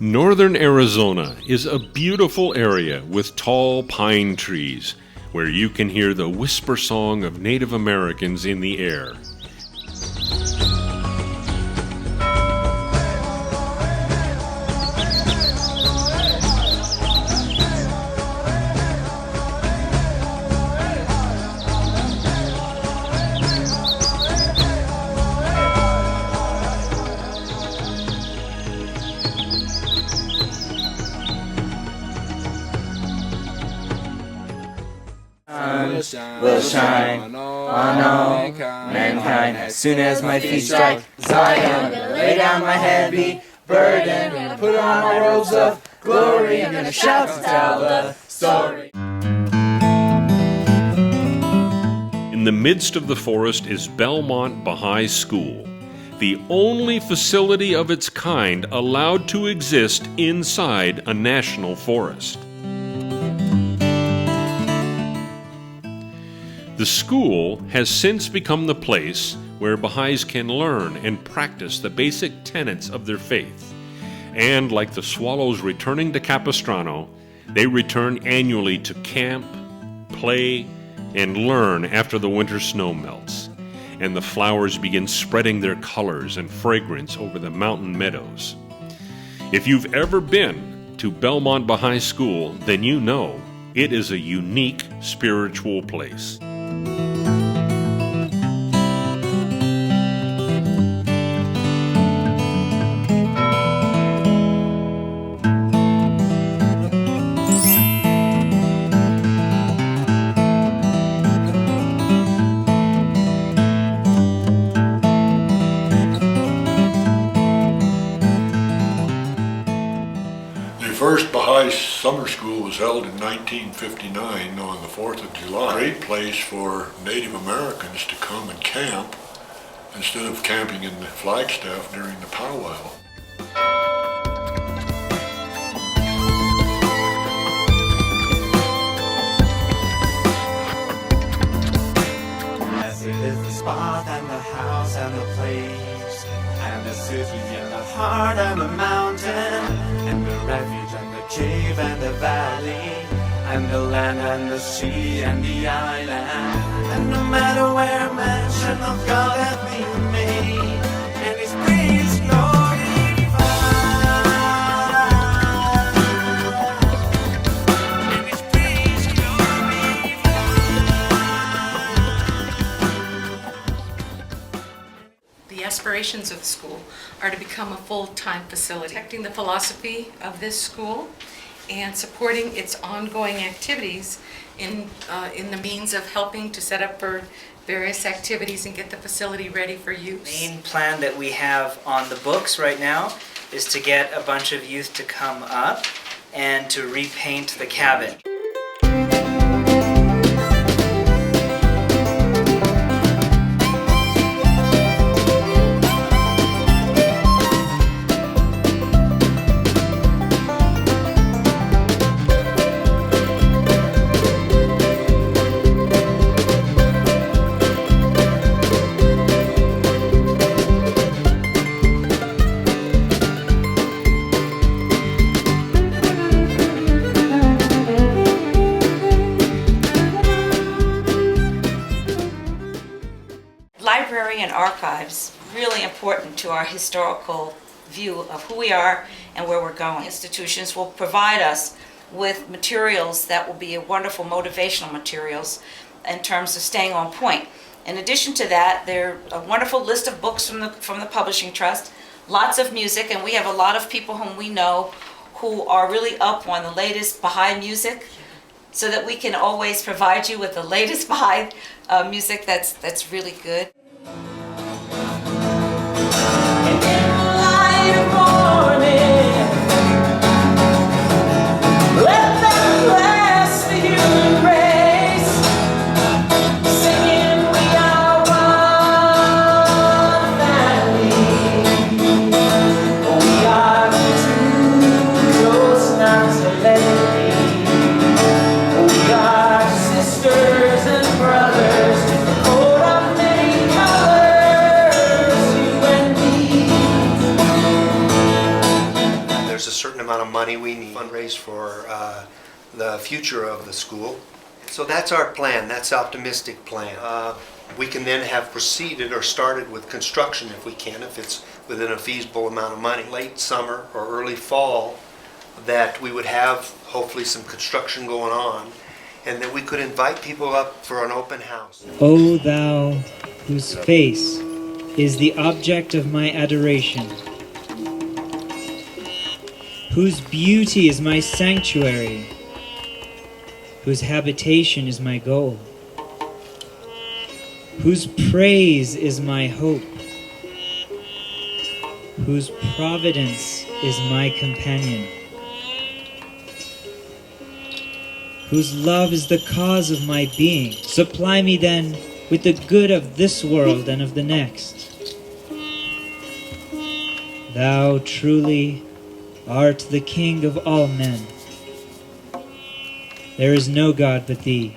Northern Arizona is a beautiful area with tall pine trees where you can hear the whisper song of Native Americans in the air. Will shine on all mankind. As soon as my feet strike Zion, gonna lay down my heavy burden, gonna put on my robes of glory, I'm gonna shout to tell the story. In the midst of the forest is Bellemont Bahai School, the only facility of its kind allowed to exist inside a national forest. The school has since become the place where Baha'is can learn and practice the basic tenets of their faith. And like the swallows returning to Capistrano, they return annually to camp, play, and learn after the winter snow melts, and the flowers begin spreading their colors and fragrance over the mountain meadows. If you've ever been to Bellemont Bahai School, then you know it is a unique spiritual place. The first Bahai summer school was held in 1959 on the 4th of July. Great place for Native Americans to come and camp instead of camping in Flagstaff during the powwow. As it is the spot and the house and the place, and the city and the heart and the mountain, and the refuge and the cave and the valley, and the land and the sea and the island. And no matter where mention of God hath been made, and His praise glorified, and His praise glorified. The aspirations of the school are to become a full-time facility, protecting the philosophy of this school and supporting its ongoing activities in the means of helping to set up for various activities and get the facility ready for use. The main plan that we have on the books right now is to get a bunch of youth to come up and to repaint the cabin. Library and archives, really important to our historical view of who we are and where we're going. Institutions will provide us with materials that will be wonderful motivational materials in terms of staying on point. In addition to that, there are a wonderful list of books from the Publishing Trust, lots of music, and we have a lot of people whom we know who are really up on the latest Bahai music, so that we can always provide you with the latest Bahai music that's really good. Sisters and brothers, hold up many certain amount of money we need to fundraise for the future of the school. So that's our plan. That's optimistic plan. We can then have proceeded or started with construction if we can, if it's within a feasible amount of money. Late summer or early fall, that we would have hopefully some construction going on, and that we could invite people up for an open house. O thou whose face is the object of my adoration, whose beauty is my sanctuary, whose habitation is my goal, whose praise is my hope, whose providence is my companion, whose love is the cause of my being. Supply me then with the good of this world and of the next. Thou truly art the King of all men. There is no God but thee.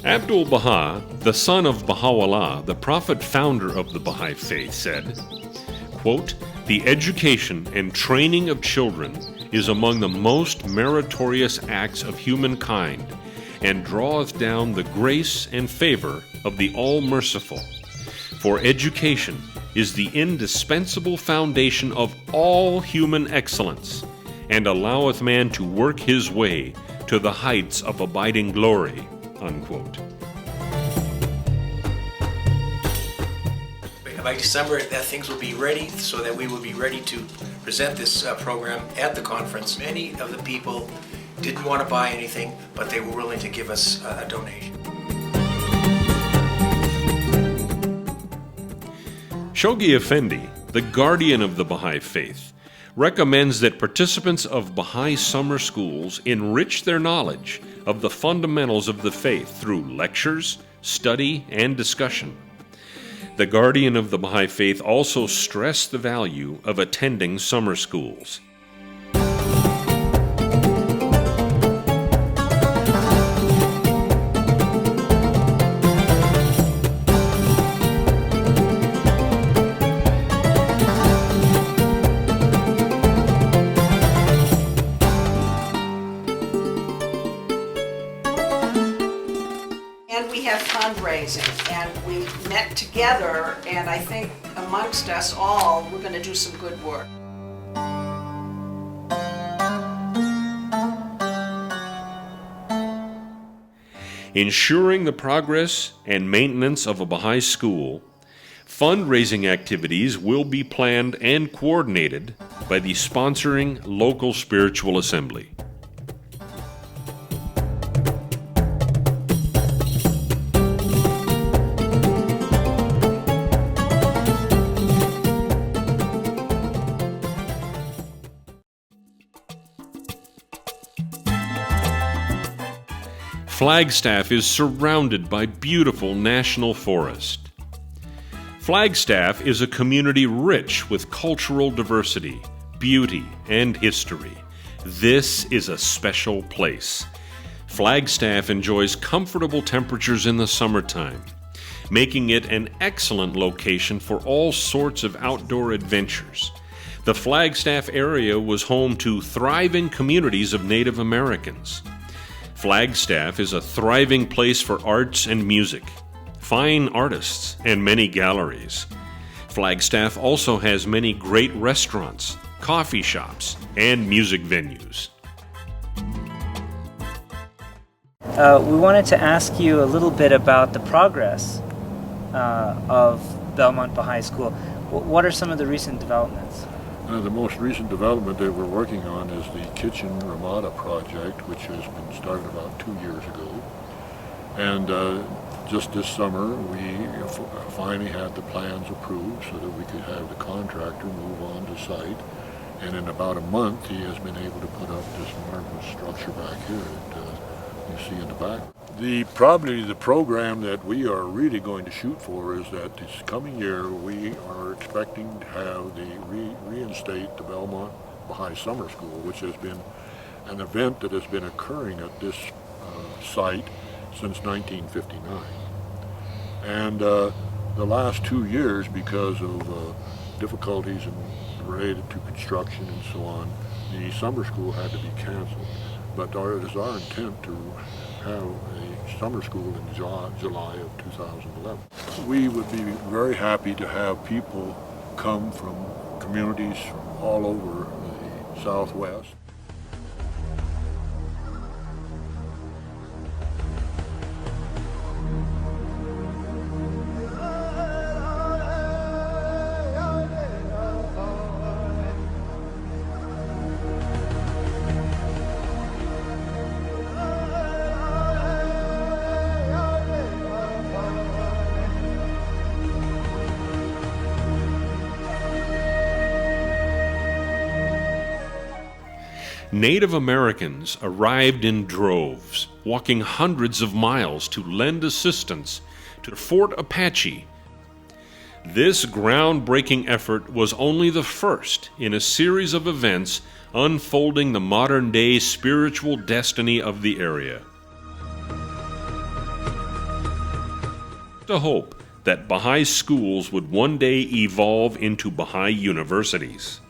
Abdul-Baha, the son of Baha'u'llah, the prophet founder of the Baha'i faith, said, quote, "The education and training of children is among the most meritorious acts of humankind, and draweth down the grace and favor of the All-Merciful. For education is the indispensable foundation of all human excellence, and alloweth man to work his way to the heights of abiding glory." Unquote. By December, that things will be ready so that we will be ready to present this program at the conference. Many of the people didn't want to buy anything, but they were willing to give us a donation. Shoghi Effendi, the guardian of the Baha'i faith, recommends that participants of Baha'i summer schools enrich their knowledge of the fundamentals of the faith through lectures, study, and discussion. The guardian of the Baha'i faith also stressed the value of attending summer schools. And we have fundraising, and we met together, and I think amongst us all, we're going to do some good work. Ensuring the progress and maintenance of a Baha'i school, fundraising activities will be planned and coordinated by the sponsoring local spiritual assembly. Flagstaff is surrounded by beautiful national forest. Flagstaff is a community rich with cultural diversity, beauty, and history. This is a special place. Flagstaff enjoys comfortable temperatures in the summertime, making it an excellent location for all sorts of outdoor adventures. The Flagstaff area was home to thriving communities of Native Americans. Flagstaff is a thriving place for arts and music, fine artists, and many galleries. Flagstaff also has many great restaurants, coffee shops, and music venues. We wanted to ask you a little bit about the progress of Bellemont Bahai School. What are some of the recent developments? The most recent development that we're working on is the Kitchen Ramada project, which has been started about 2 years ago. And just this summer, we finally had the plans approved so that we could have the contractor move on to site. And in about a month, he has been able to put up this marvelous structure back here that you see in the back. Probably the program that we are really going to shoot for is that this coming year we are expecting to have reinstate the Bellemont Bahai Summer School, which has been an event that has been occurring at this site since 1959. And The last 2 years, because of difficulties related to construction and so on, the summer school had to be canceled. But it is our intent to have a summer school in July of 2011. We would be very happy to have people come from communities from all over the Southwest. Native Americans arrived in droves, walking hundreds of miles to lend assistance to Fort Apache. This groundbreaking effort was only the first in a series of events unfolding the modern-day spiritual destiny of the area. The hope that Bahai schools would one day evolve into Bahai universities.